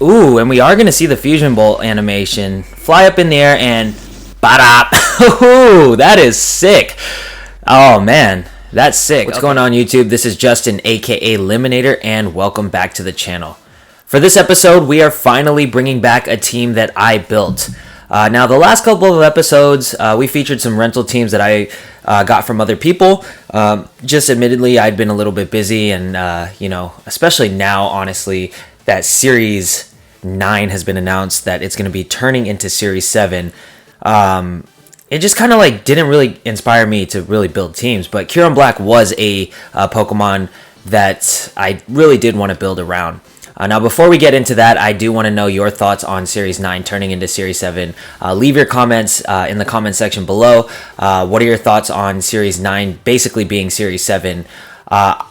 Ooh, and we are going to see the Fusion Bolt animation. Fly up in the air and... Ba-da! Ooh, that is sick. Oh, man. That's sick. What's going on, YouTube? This is Justin, aka Eliminator, and welcome back to the channel. For this episode, we are finally bringing back a team that I built. Now, the last couple of episodes, we featured some rental teams that I got from other people. Just admittedly, I'd been a little bit busy, and, especially now, honestly, that Series 9 has been announced that it's going to be turning into Series 7. It just kind of like didn't really inspire me to really build teams, but Kyurem-Black was a Pokemon that I really did want to build around. Now, before we get into that, I do want to know your thoughts on Series 9 turning into Series 7. Leave your comments in the comment section below. What are your thoughts on Series 9 basically being Series 7?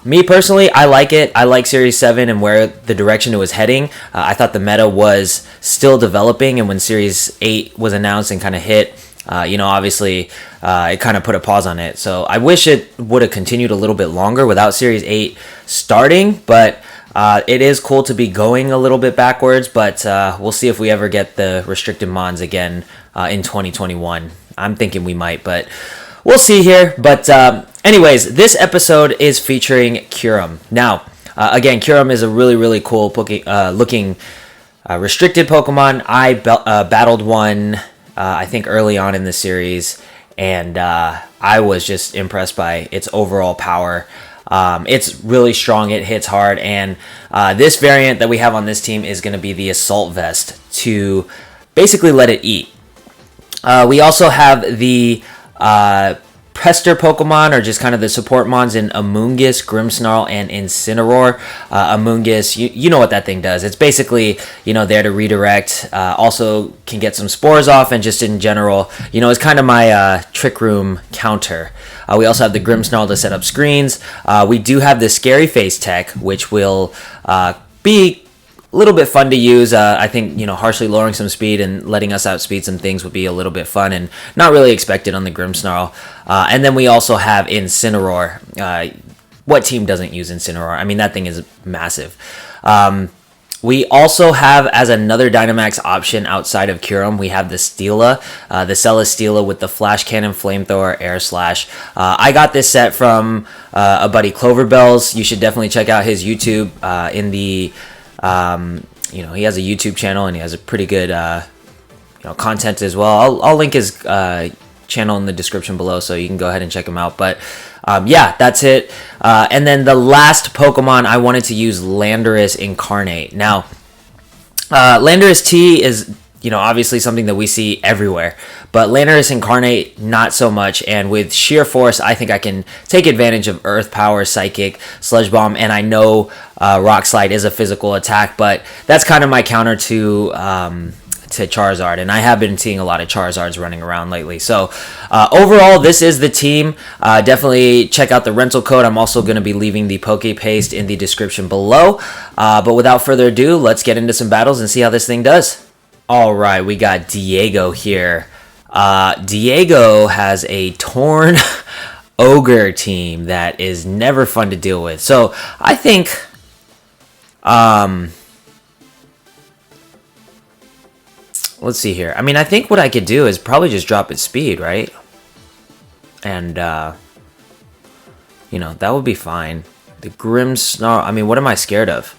Me personally, I like it. I like Series 7 and where the direction it was heading. I thought the meta was still developing, and when Series 8 was announced and kind of hit, obviously it kind of put a pause on it. So I wish it would have continued a little bit longer without Series 8 starting, but it is cool to be going a little bit backwards, but we'll see if we ever get the restricted mons again in 2021. I'm thinking we might, but we'll see here. But anyways, this episode is featuring Kyurem. Now, again, Kyurem is a really, really cool looking restricted Pokemon. I battled one, I think, early on in the series, and I was just impressed by its overall power. It's really strong, it hits hard, and this variant that we have on this team is going to be the Assault Vest to basically let it eat. We also have the Pester Pokemon, or just kind of the support mons in Amoonguss, Grimmsnarl, and Incineroar. Amoonguss, you know what that thing does. It's basically, there to redirect. Also can get some spores off, and just in general, it's kind of my Trick Room counter. We also have the Grimmsnarl to set up screens. We do have the Scary Face tech, which will be a little bit fun to use. I think, harshly lowering some speed and letting us outspeed some things would be a little bit fun and not really expected on the Grimmsnarl. And then we also have Incineroar. What team doesn't use Incineroar? I mean, that thing is massive. We also have, as another Dynamax option outside of Kyurem, we have the Stela, the Celesteela with the Flash Cannon, Flamethrower, Air Slash. I got this set from a buddy, Cloverbells. You should definitely check out his YouTube in the... he has a YouTube channel, and he has a pretty good, content as well. I'll link his channel in the description below, so you can go ahead and check him out. But yeah, that's it. And then the last Pokemon, I wanted to use Landorus Incarnate. Now, Landorus T is, obviously something that we see everywhere, but Landorus Incarnate, not so much. And with Sheer Force, I think I can take advantage of Earth Power, Psychic, Sludge Bomb, and I know Rock Slide is a physical attack, but that's kind of my counter to Charizard, and I have been seeing a lot of Charizards running around lately. So overall, this is the team. Definitely check out the rental code. I'm also going to be leaving the Poke Paste in the description below. But without further ado, let's get into some battles and see how this thing does. All right, we got Diego here. Diego has a Torn Ogre team that is never fun to deal with. So I think, let's see here. I mean, I think what I could do is probably just drop its speed, right? And, that would be fine. The Grimmsnarl, I mean, what am I scared of?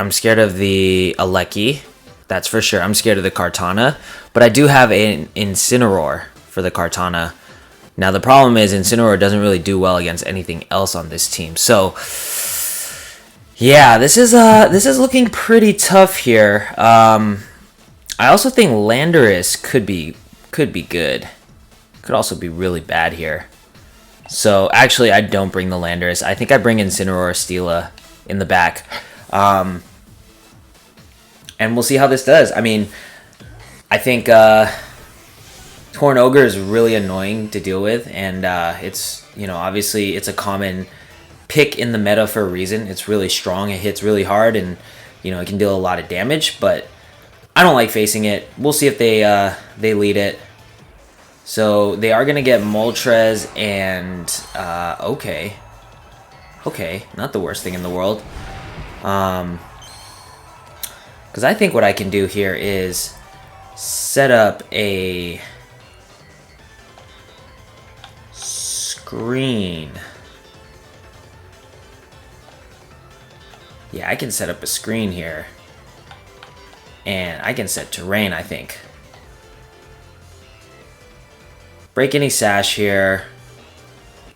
I'm scared of the Regieleki, that's for sure. I'm scared of the Kartana, but I do have an Incineroar for the Kartana. Now, the problem is Incineroar doesn't really do well against anything else on this team. So, yeah, this is looking pretty tough here. I also think Landorus could be good. Could also be really bad here. So, actually, I don't bring the Landorus. I think I bring Incineroar, Stela in the back. And we'll see how this does. I mean, I think Torn Ogre is really annoying to deal with, and it's, obviously it's a common pick in the meta for a reason. It's really strong, it hits really hard, and, it can deal a lot of damage, but I don't like facing it. We'll see if they lead it. So they are going to get Moltres and, okay, not the worst thing in the world. Because I think what I can do here is set up a screen. Yeah, I can set up a screen here. And I can set terrain, I think. Break any sash here.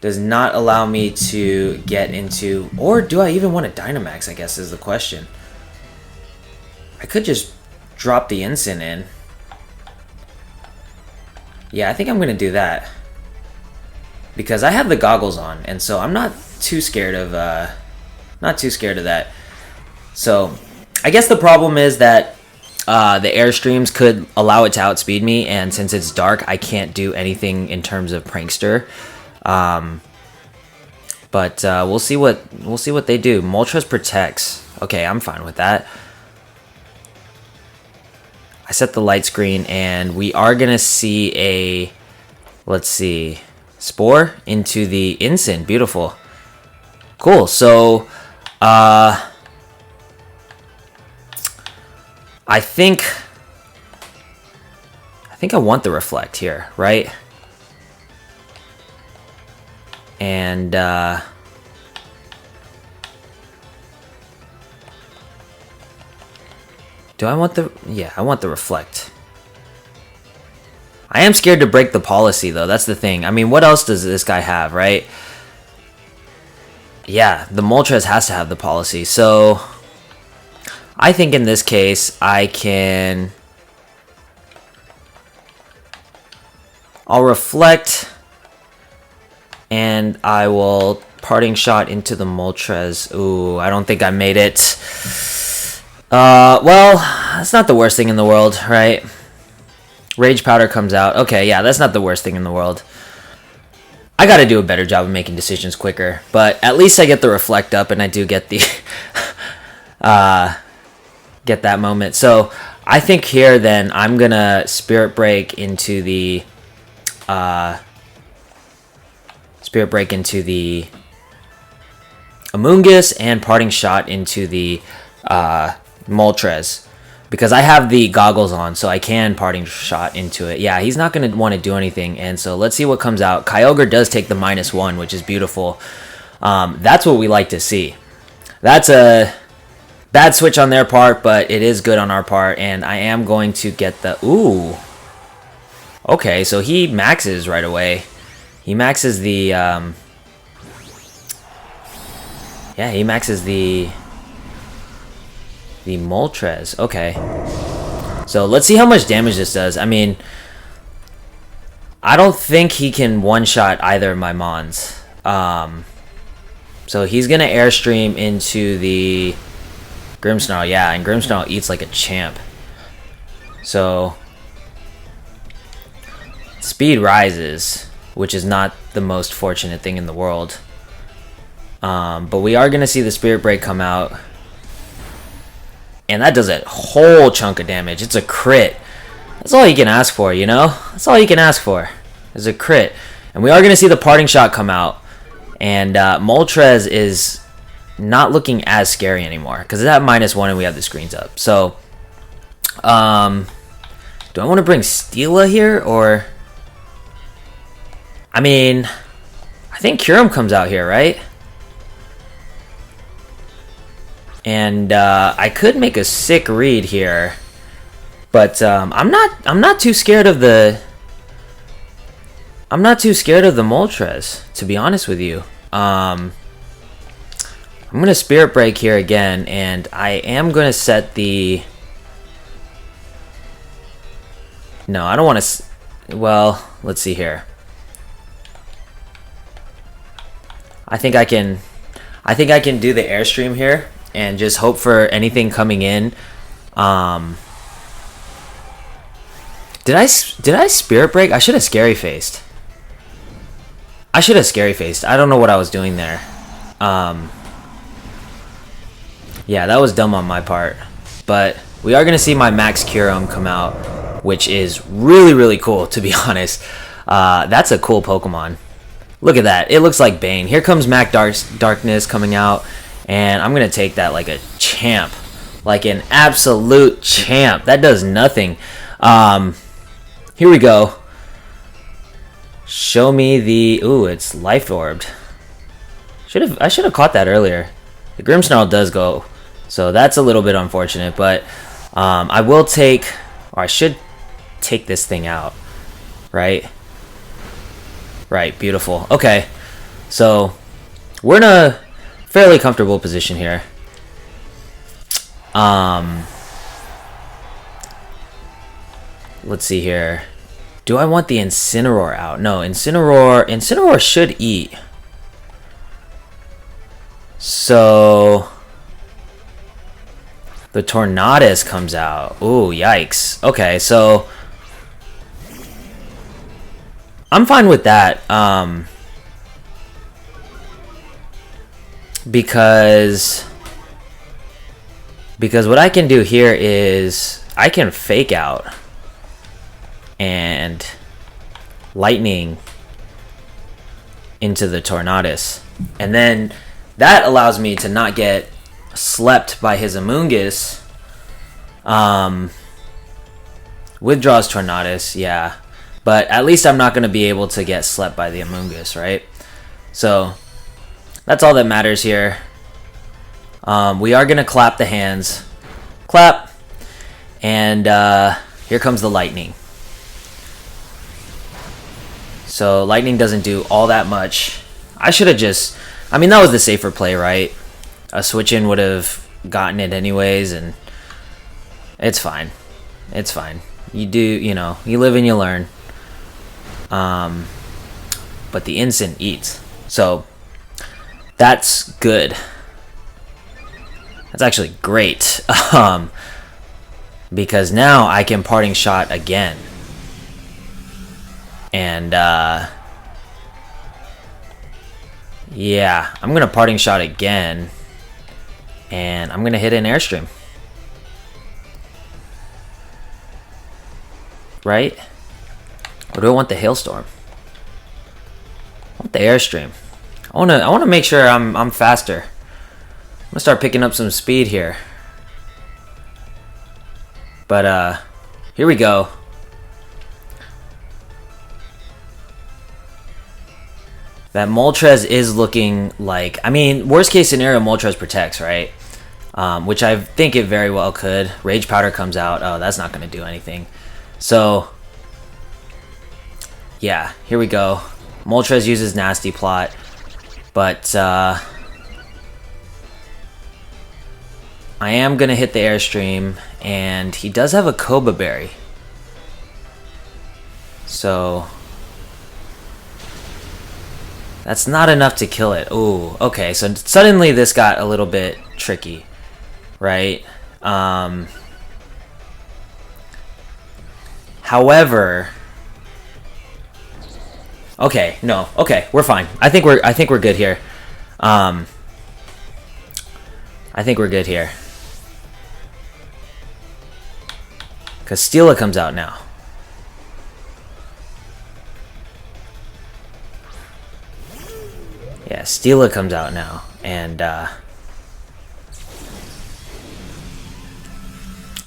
Does not allow me to get into... Or do I even want to Dynamax, I guess, is the question. I could just drop the Incin in. Yeah, I think I'm going to do that. Because I have the goggles on, and so I'm not too scared of... not too scared of that. So, I guess the problem is that the Airstreams could allow it to outspeed me, and since it's dark, I can't do anything in terms of Prankster. But we'll see what they do. Moltres protects. Okay, I'm fine with that. I set the light screen, and we are gonna see a, let's see, Spore into the Incin. Beautiful. Cool. So, I think I want the Reflect here, right? And do I want the... Yeah, I want the Reflect. I am scared to break the policy, though. That's the thing. I mean, what else does this guy have, right? Yeah, the Moltres has to have the policy. So, I think in this case, I'll Reflect, and I will Parting Shot into the Moltres. Ooh, I don't think I made it. Well, that's not the worst thing in the world, right? Rage Powder comes out. Okay, yeah, that's not the worst thing in the world. I gotta do a better job of making decisions quicker, but at least I get the Reflect up, and I do get the... get that moment. So, I think here, then, I'm gonna Spirit Break into the... Spirit Break into the Amoonguss, and Parting Shot into the Moltres, because I have the goggles on, so I can Parting Shot into it. Yeah, he's not going to want to do anything, and so let's see what comes out. Kyogre does take the -1, which is beautiful. That's what we like to see. That's a bad switch on their part, but it is good on our part, and I am going to get the... Ooh. Okay, so he maxes right away. He maxes the... Yeah, he maxes the Moltres. Okay. So let's see how much damage this does. I mean, I don't think he can one-shot either of my Mons. So he's going to Airstream into the Grimmsnarl. Yeah, and Grimmsnarl eats like a champ. So speed rises, which is not the most fortunate thing in the world. But we are going to see the Spirit Break come out. And that does a whole chunk of damage. It's a crit. That's all you can ask for, you know? That's all you can ask for, is a crit. And we are going to see the Parting Shot come out. And Moltres is not looking as scary anymore, because it's at -1 and we have the screens up. So, do I want to bring Celesteela here, or... I mean, I think Kyurem comes out here, right? And I could make a sick read here, but I'm not too scared of the... I'm not too scared of the Moltres, to be honest with you. I'm gonna Spirit Break here again, and I am gonna set the... No, I don't want to... Well, let's see here. I think I can do the Airstream here and just hope for anything coming in. Did I Spirit Break? I should have Scary Faced. I don't know what I was doing there. Yeah, that was dumb on my part. But we are going to see my Max Kyurem come out, which is really, really cool, to be honest. That's a cool Pokemon. Look at that. It looks like Bane. Here comes Darkness coming out. And I'm going to take that like a champ. Like an absolute champ. That does nothing. Here we go. Show me the... Ooh, it's life orbed. I should have caught that earlier. The Grimmsnarl does go. So that's a little bit unfortunate. But I will take... Or I should take this thing out. Right? Right, beautiful. Okay. So we're in a fairly comfortable position here. Let's see here. Do I want the Incineroar out? No, Incineroar should eat. So the Tornadus comes out. Ooh, yikes. Okay, so I'm fine with that. Because what I can do here is I can fake out and lightning into the Tornadus, and then that allows me to not get slept by his Amoonguss. Withdraws Tornadus, yeah, but at least I'm not going to be able to get slept by the Amoonguss, right? So that's all that matters here. We are going to clap the hands. Clap. And here comes the lightning. So lightning doesn't do all that much. I should have just... I mean, that was the safer play, right? A switch-in would have gotten it anyways, and it's fine. It's fine. You do, you know, you live and you learn. But the Incin eats. So that's good. That's actually great. Because now I can parting shot again. And yeah, I'm gonna parting shot again. And I'm gonna hit an Airstream. Right? Or do I want the Hailstorm? I want the Airstream. I wanna make sure I'm faster. I'm gonna start picking up some speed here. But here we go. That Moltres is looking like... I mean, worst case scenario, Moltres protects, right? Which I think it very well could. Rage Powder comes out. Oh, that's not going to do anything. So, yeah, here we go. Moltres uses Nasty Plot. But, I am going to hit the Airstream. And he does have a Koba Berry. So... that's not enough to kill it. Ooh, okay. So suddenly this got a little bit tricky, right? However, okay, no, okay, we're fine. I think we're good here. I think we're good here. Cause Celesteela comes out now. Yeah, Celesteela comes out now, and I'm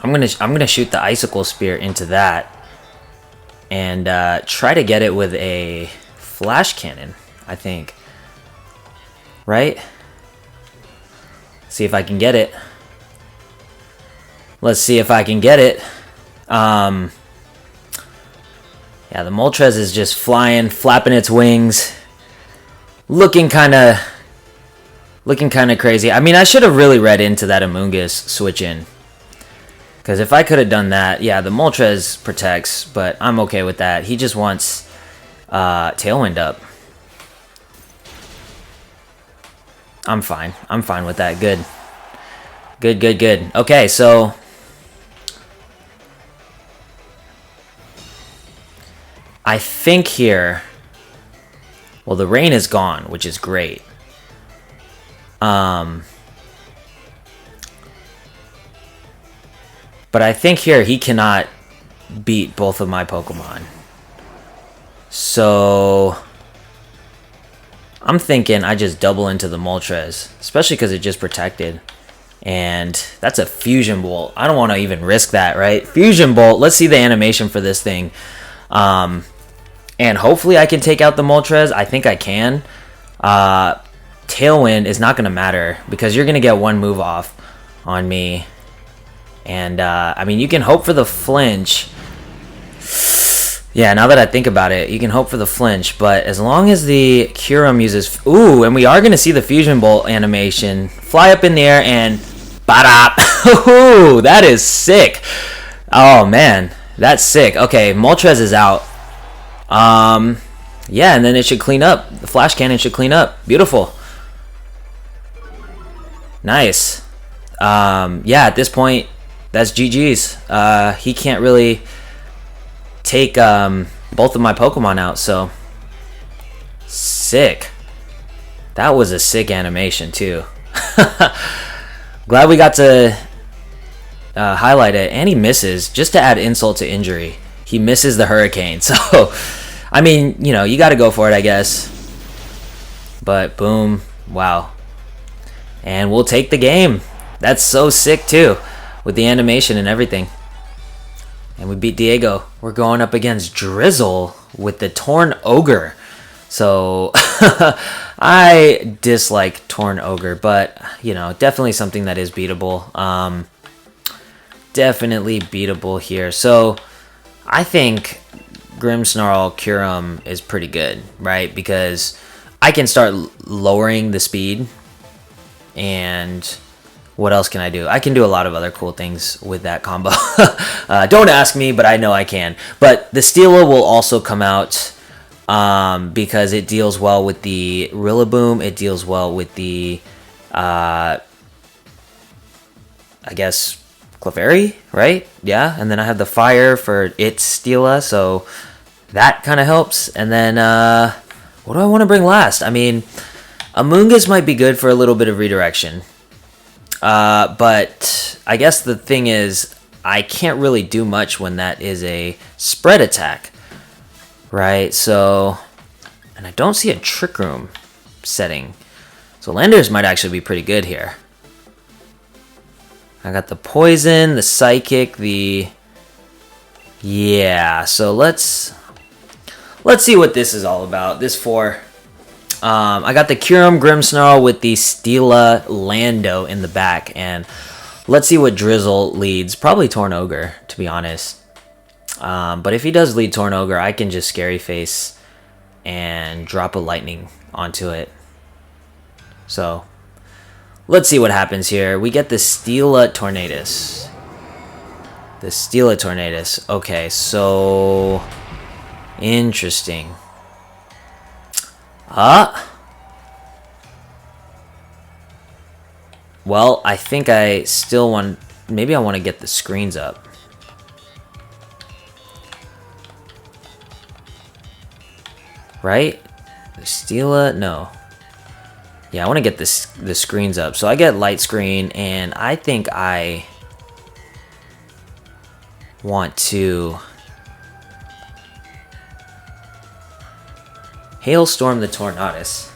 gonna shoot the Icicle Spear into that, and try to get it with a Flash Cannon. I think, right? See if I can get it. Let's see if I can get it. Yeah, the Moltres is just flying, flapping its wings. Looking kind of crazy. I mean, I should have really read into that Amoonguss switch in. Because if I could have done that, yeah, the Moltres protects, but I'm okay with that. He just wants Tailwind up. I'm fine. I'm fine with that. Good. Good, good, good. Okay, so... I think here... well, the rain is gone, which is great. But I think here he cannot beat both of my Pokemon. So I'm thinking I just double into the Moltres, especially because it just protected. And that's a Fusion Bolt. I don't want to even risk that, right? Fusion Bolt. Let's see the animation for this thing. And hopefully I can take out the Moltres. I think I can. Tailwind is not going to matter because you're going to get one move off on me. And, I mean, you can hope for the flinch. Yeah, now that I think about it, you can hope for the flinch. But as long as the Kyurem uses... Ooh, and we are going to see the Fusion Bolt animation. Fly up in the air and... Ba-da! Ooh, that is sick. Oh, man. That's sick. Okay, Moltres is out. Yeah, and then it should clean up. The Flash Cannon should clean up. Beautiful. Nice. Yeah, at this point, that's GG's. He can't really take both of my Pokemon out, so sick. That was a sick animation too. Glad we got to highlight it. And he misses, just to add insult to injury. He misses the Hurricane. So, I mean, you know, you got to go for it, I guess. But boom, wow. And we'll take the game. That's so sick too, with the animation and everything. And we beat Diego. We're going up against Drizzle with the Torn Ogre. So I dislike Torn Ogre, but you know, definitely something that is beatable. Definitely beatable here. So I think Grimmsnarl Kyurem is pretty good, right? Because I can start lowering the speed, and what else can I do? I can do a lot of other cool things with that combo. Don't ask me, but I know I can. But the Steela will also come out because it deals well with the Rillaboom. It deals well with the, I guess, Clefairy, right? Yeah, and then I have the Fire for its Steela, so that kind of helps. And then, what do I want to bring last? I mean, Amoonguss might be good for a little bit of redirection. But I guess the thing is, I can't really do much when that is a spread attack, right? So, and I don't see a Trick Room setting. So Landers might actually be pretty good here. I got the Poison, the Psychic, the... Yeah, so let's see what this is all about. This 4... I got the Kyurem Grimmsnarl with the Steela Lando in the back, and let's see what Drizzle leads. Probably Torn Ogre, to be honest. But if he does lead Torn Ogre, I can just Scary Face and drop a Lightning onto it. So, let's see what happens here. We get the Steela Tornadus. The Steela Tornadus. Okay, so... Interesting. Well, I think I still want... Maybe I want to get the screens up. Right? The Steela? No. Yeah, I want to get the screens up. So I get Light Screen, and I think I want to... Hailstorm the Tornadus,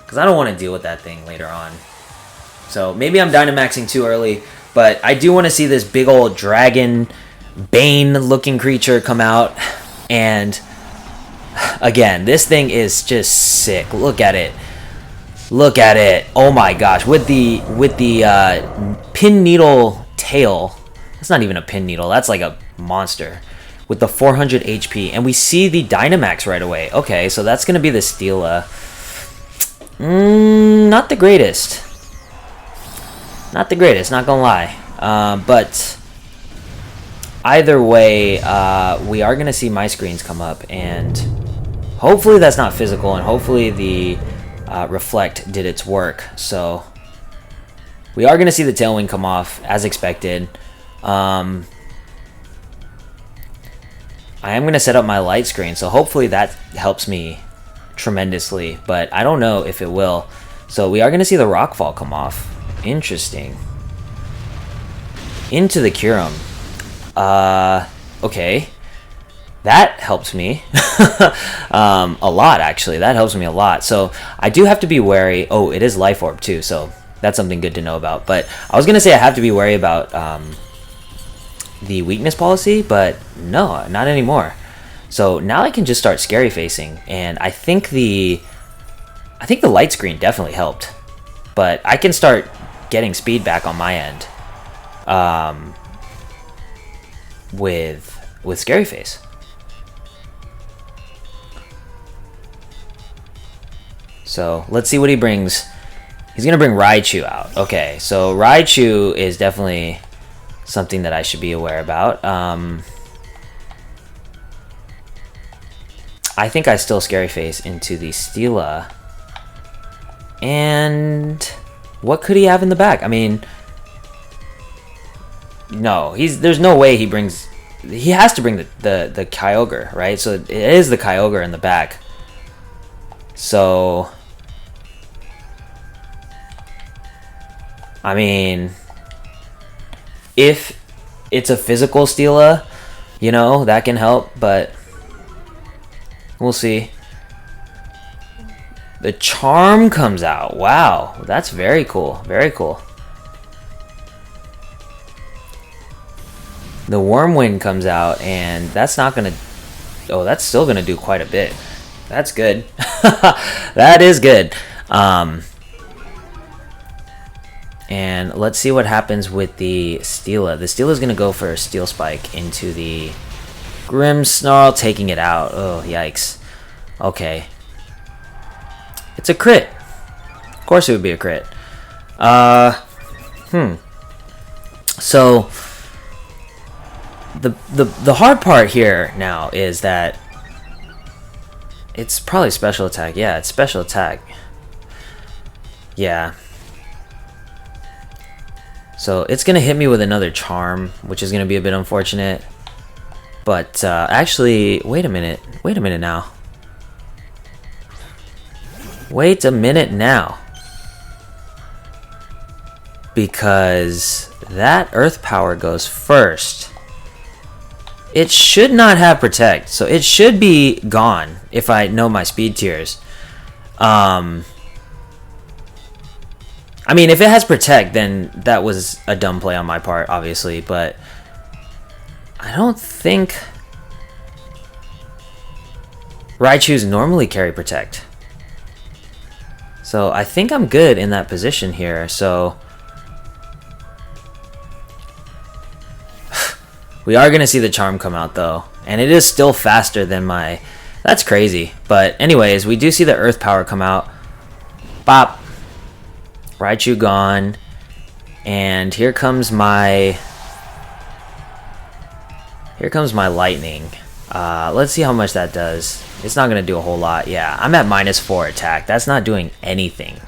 because I don't want to deal with that thing later on. So maybe I'm Dynamaxing too early, but I do want to see this big old dragon Bane looking creature come out. And again, this thing is just sick. Look at it. Look at it. Oh my gosh, with the pin needle tail. That's not even a pin needle, that's like a monster. With the 400 HP, and we see the Dynamax right away. Okay, so that's gonna be the Steela. Not the greatest. Not the greatest, not gonna lie. But either way, we are gonna see my screens come up, and hopefully that's not physical, and hopefully the Reflect did its work. So we are gonna see the Tailwind come off as expected. I am going to set up my light screen, so hopefully that helps me tremendously, but I don't know if it will. So we are going to see the Rockfall come off. Interesting. Into the Kyurem. Okay. that helps me a lot, actually. That helps me a lot. So I do have to be wary. Oh, it is Life Orb too, so that's something good to know about. But I was gonna say I have to be wary about the weakness policy, but no, not anymore. So now I can just start scary facing, and I think the light screen definitely helped. But I can start getting speed back on my end with scary face. So let's see what he brings. He's gonna bring Raichu out. Okay, so Raichu is definitely something that I should be aware about. I think I still scary face into the Celesteela. And what could he have in the back? I mean, no, there's no way he brings. He has to bring the Kyogre, right? So it is the Kyogre in the back. So I mean, if it's a physical Celesteela, you know, that can help, but we'll see. The Charm comes out. Wow, that's very cool. Very cool. The Wormwind comes out, and that's not gonna. Oh, that's still gonna do quite a bit. That's good. That is good. And let's see what happens with the Celesteela. The Celesteela is gonna go for a Steel Spike into the Grimmsnarl, taking it out. Oh, yikes. Okay. It's a crit. Of course it would be a crit. So the hard part here now is that it's probably special attack. Yeah, it's special attack. Yeah. So it's gonna hit me with another Charm, which is gonna be a bit unfortunate. But actually, wait a minute now. Wait a minute now. Because that Earth Power goes first. It should not have Protect, so it should be gone if I know my speed tiers. I mean, if it has Protect, then that was a dumb play on my part, obviously, but I don't think Raichus normally carry Protect. So I think I'm good in that position here. So we are going to see the Charm come out though. And it is still faster than my... That's crazy. But anyways, we do see the Earth Power come out. Bop. Raichu gone. And here comes my... Lightning. Let's see how much that does. It's not going to do a whole lot. Yeah, I'm at -4 attack. That's not doing anything.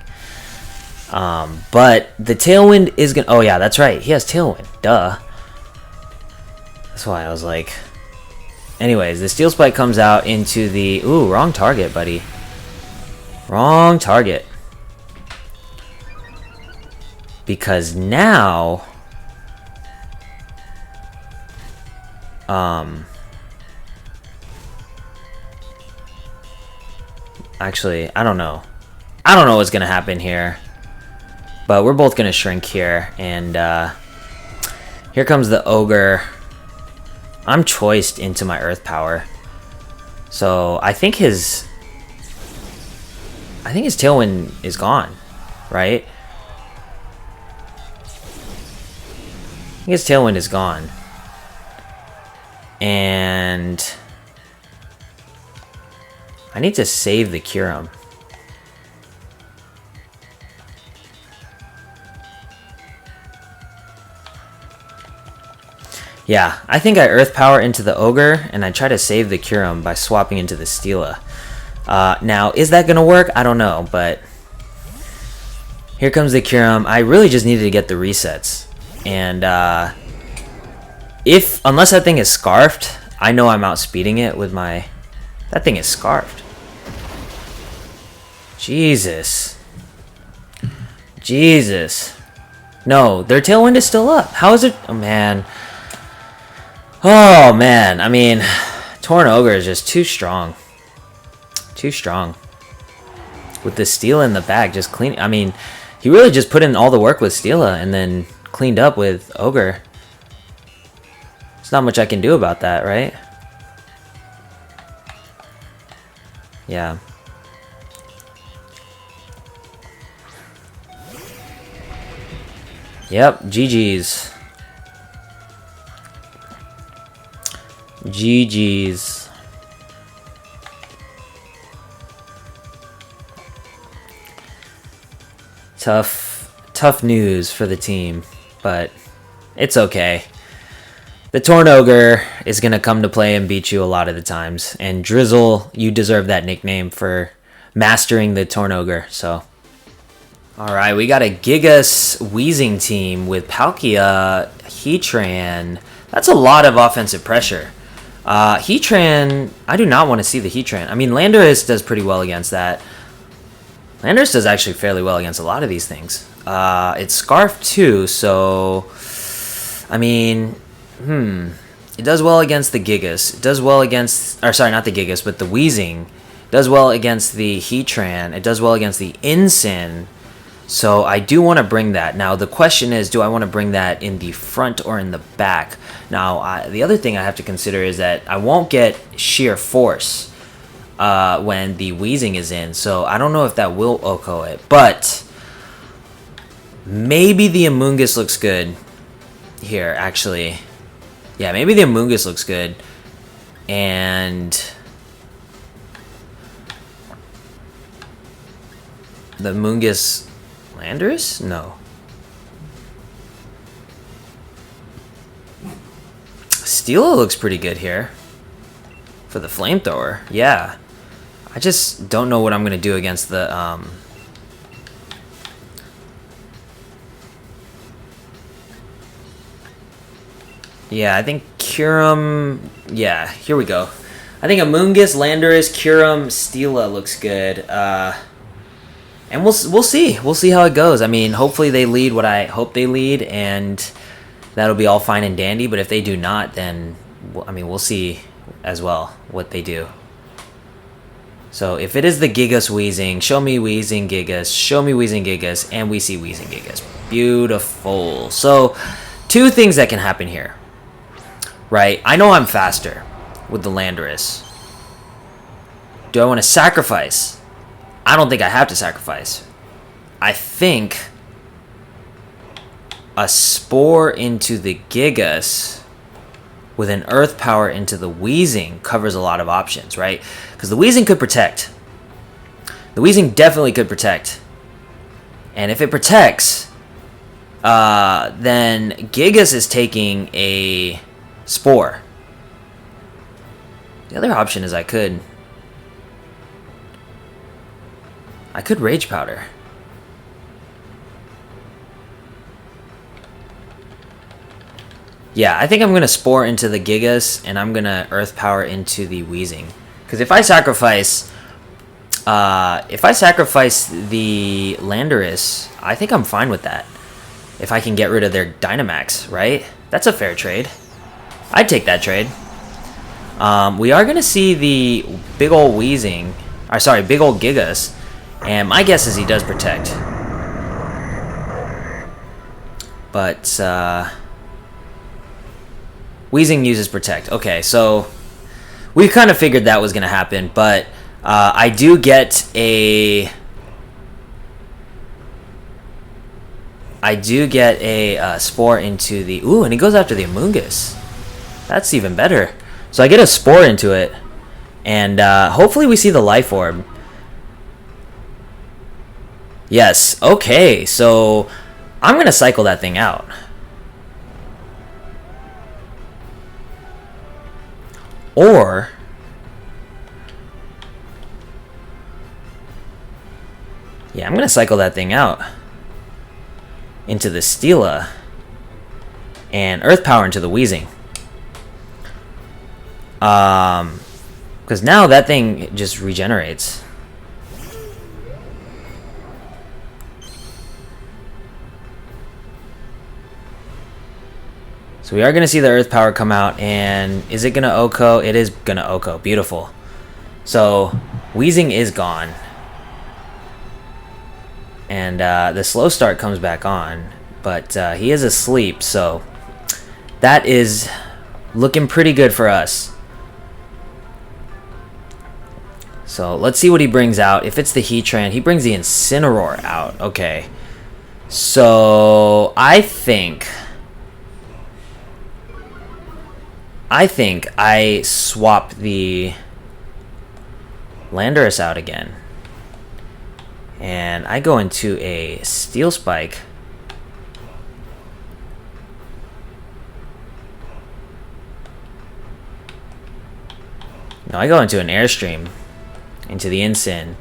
But the Tailwind is going to... Oh, yeah, that's right. He has Tailwind. Duh. That's why I was like... Anyways, the Steel Spike comes out into the... Ooh, wrong target, buddy. Wrong target. Because now... Actually, I don't know. I don't know what's going to happen here. But we're both going to shrink here. And here comes the Ogre. I'm choiced into my Earth Power. So I think his Tailwind is gone, right? I think his Tailwind is gone. And I need to save the Kyurem. Yeah, I think I Earth Power into the Ogre, and I try to save the Kyurem by swapping into the Celesteela. Now, is that going to work? I don't know, but here comes the Kyurem. I really just needed to get the resets. And unless that thing is Scarfed, I know I'm outspeeding it with my... That thing is Scarfed. Jesus. Jesus. No, their Tailwind is still up. How is it? Oh, man. Oh, man. I mean, Tornadus is just too strong. Too strong. With the Steela in the back, just clean. I mean, he really just put in all the work with Steela and then cleaned up with Ogre. There's not much I can do about that, right? Yeah. Yep, GG's. GG's. Tough news for the team, but it's okay. The Tornadus is going to come to play and beat you a lot of the times. And Drizzle, you deserve that nickname for mastering the Tornadus, so. Alright, we got a Gigas Weezing team with Palkia, Heatran. That's a lot of offensive pressure. Heatran, I do not want to see the Heatran. I mean, Landorus does pretty well against that. Landorus does actually fairly well against a lot of these things. It's Scarf too, so... I mean... It does well against the Gigas. It does well against... Or sorry, not the Gigas, but the Weezing. It does well against the Heatran. It does well against the Incin. So I do want to bring that. Now, the question is, do I want to bring that in the front or in the back? Now, the other thing I have to consider is that I won't get sheer force when the Weezing is in. So I don't know if that will OHKO it. But maybe the Amoonguss looks good here, actually. Yeah, maybe the Amoonguss looks good. And the Amoonguss... Landorus? No. Steela looks pretty good here. For the Flamethrower. Yeah. I just don't know what I'm going to do against the... Yeah, I think Kyurem... Yeah, here we go. I think Amoonguss, Landorus, Kyurem, Steela looks good. And we'll see. We'll see how it goes. I mean, hopefully they lead what I hope they lead, and that'll be all fine and dandy. But if they do not, then, I mean, we'll see as well what they do. So if it is the Gigas Weezing, show me Weezing Gigas, show me Weezing Gigas, and we see Weezing Gigas. Beautiful. So, two things that can happen here. Right? I know I'm faster with the Landorus. Do I want to sacrifice? I don't think I have to sacrifice. I think a Spore into the Gigas with an Earth Power into the Weezing covers a lot of options, right? Because the Weezing could protect. The Weezing definitely could protect. And if it protects, then Gigas is taking a Spore. The other option is I could Rage Powder. Yeah, I think I'm going to Spore into the Gigas, and I'm going to Earth Power into the Weezing. Because if I sacrifice the Landorus, I think I'm fine with that. If I can get rid of their Dynamax, right? That's a fair trade. I'd take that trade. We are going to see the big ol' Weezing, or sorry, big ol' Gigas. And my guess is he does protect. But, Weezing uses protect. Okay, so we kind of figured that was going to happen. But I do get a Spore into the... Ooh, and he goes after the Amoonguss. That's even better. So I get a Spore into it. And hopefully we see the Life Orb. Yes, okay, so I'm going to cycle that thing out. Or... Yeah, I'm going to cycle that thing out into the Steela and Earth Power into the Weezing. Because now that thing just regenerates. So we are going to see the Earth Power come out, and is it going to OHKO? It is going to OHKO. Beautiful. So Weezing is gone. And the slow start comes back on, but he is asleep, so that is looking pretty good for us. So let's see what he brings out. If it's the Heatran, he brings the Incineroar out. Okay. So I think I swap the Landorus out again. And I go into a Steel Spike. No, I go into an Airstream, into the Incin,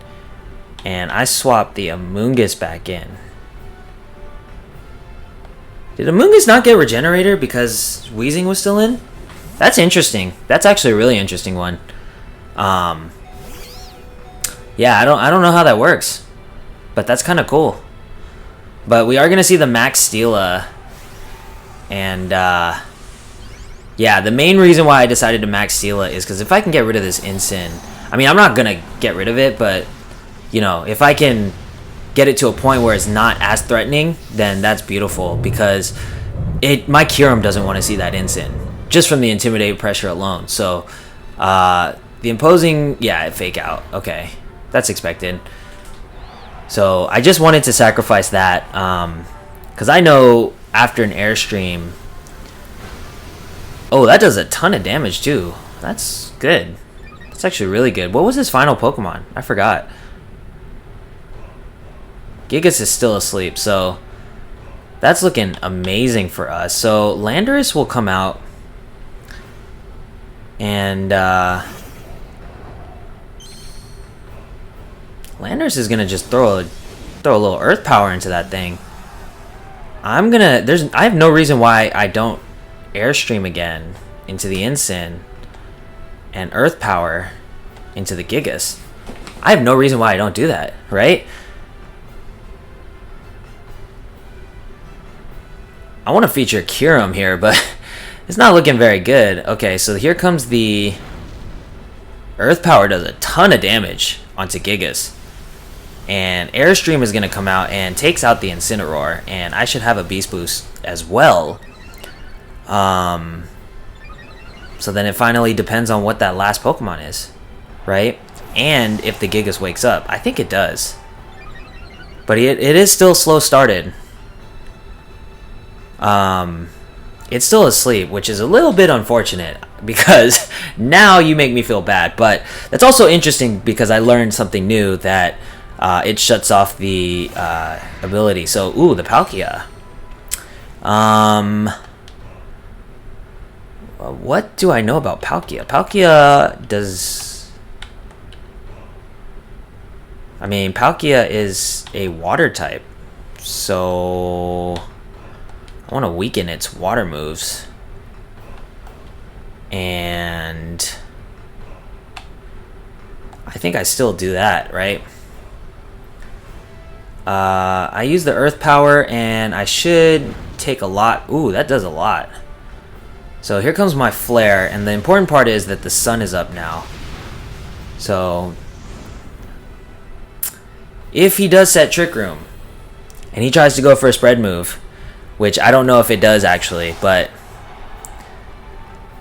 and I swap the Amoonguss back in. Did Amoonguss not get Regenerator because Weezing was still in? That's interesting. That's actually a really interesting one. Yeah, I don't know how that works, but that's kind of cool. But we are gonna see the Max Steela, and yeah, the main reason why I decided to Max Steela is because if I can get rid of this Incin, I mean, I'm not gonna get rid of it, but you know, if I can get it to a point where it's not as threatening, then that's beautiful, because my Kyurem doesn't want to see that Incin just from the Intimidate pressure alone. So the Imposing, yeah, Fake Out. Okay, that's expected. So I just wanted to sacrifice that because I know after an Airstream, oh, that does a ton of damage too. That's good. That's actually really good. What was his final Pokemon? I forgot. Gigas is still asleep, so that's looking amazing for us. So Landorus will come out, and Landorus is gonna just throw a little Earth Power into that thing. I have no reason why I don't Airstream again into the Incin and Earth Power into the Gigas. I have no reason why I don't do that, right? I want to feature Kyurem here, but it's not looking very good. Okay, so here comes the Earth Power, does a ton of damage onto Gigas. And Airstream is going to come out and takes out the Incineroar, and I should have a Beast Boost as well. So then it finally depends on what that last Pokemon is, right? And if the Gigas wakes up. I think it does. But it is still slow started. It's still asleep, which is a little bit unfortunate, because now you make me feel bad. But that's also interesting because I learned something new, that it shuts off the ability. So, ooh, the Palkia. What do I know about Palkia? Palkia does... I mean, Palkia is a water type, so I want to weaken its water moves. And I think I still do that, right? I use the Earth Power, and I should take a lot. Ooh, that does a lot. So here comes my Flare, and the important part is that the sun is up now. So if he does set Trick Room, and he tries to go for a spread move, which I don't know if it does actually, but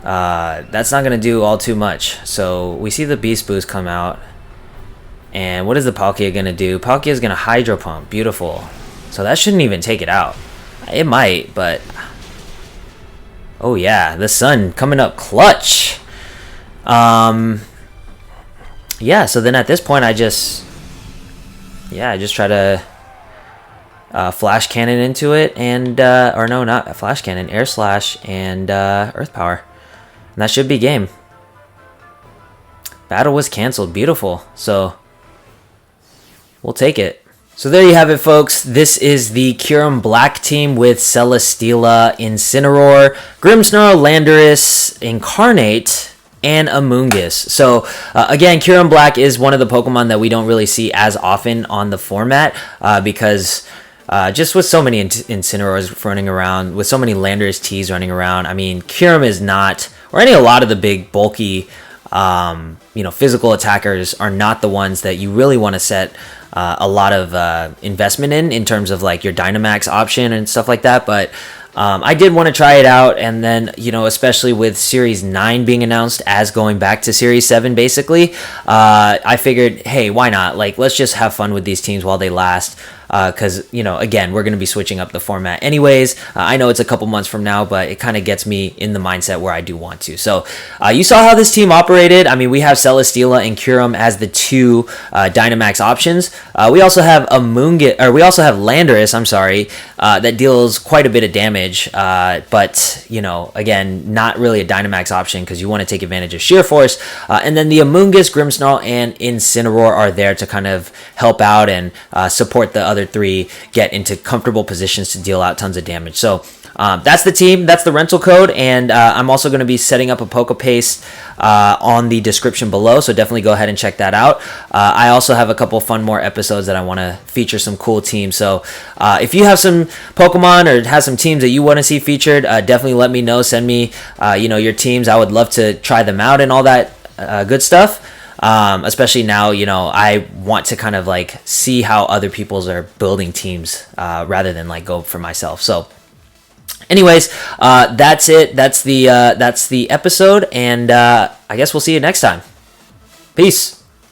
that's not going to do all too much. So we see the Beast Boost come out. And what is the Palkia going to do? Palkia is going to Hydro Pump. Beautiful. So that shouldn't even take it out. It might, but... oh yeah, the sun coming up clutch. Yeah, so then at this point I just try to Flash Cannon into it, and or no, not a Flash Cannon, Air Slash and Earth Power. And that should be game. Battle was canceled. Beautiful. So we'll take it. So there you have it, folks. This is the Kyurem-Black team with Celesteela, Incineroar, Grimmsnarl, Landorus, Incarnate, and Amoonguss. So again, Kyurem-Black is one of the Pokemon that we don't really see as often on the format because just with so many Incineroars running around, with so many Landorus T's running around. I mean, Kyurem is not, or a lot of the big bulky, physical attackers are not the ones that you really want to set a lot of investment in terms of like your Dynamax option and stuff like that. But I did want to try it out, and then, especially with Series 9 being announced as going back to Series 7, basically, I figured, hey, why not? Like, let's just have fun with these teams while they last. Because, again, we're going to be switching up the format anyways. I know it's a couple months from now, but it kind of gets me in the mindset where I do want to. So you saw how this team operated. I mean, we have Celesteela and Kyurem as the two Dynamax options. We also have Amoonguss, or we also have Landorus, that deals quite a bit of damage. But, again, not really a Dynamax option because you want to take advantage of Sheer Force. And then the Amoonguss, Grimmsnarl, and Incineroar are there to kind of help out and support the other three get into comfortable positions to deal out tons of damage. So that's the team, that's the rental code, and I'm also going to be setting up a PokePaste on the description below, so definitely go ahead and check that out. I also have a couple fun more episodes that I want to feature some cool teams, so if you have some Pokemon or have some teams that you want to see featured, definitely let me know. Send me your teams. I would love to try them out and all that good stuff. Especially now, I want to kind of like see how other people's are building teams rather than like go for myself. So anyways, that's it. That's the episode, and I guess we'll see you next time. Peace.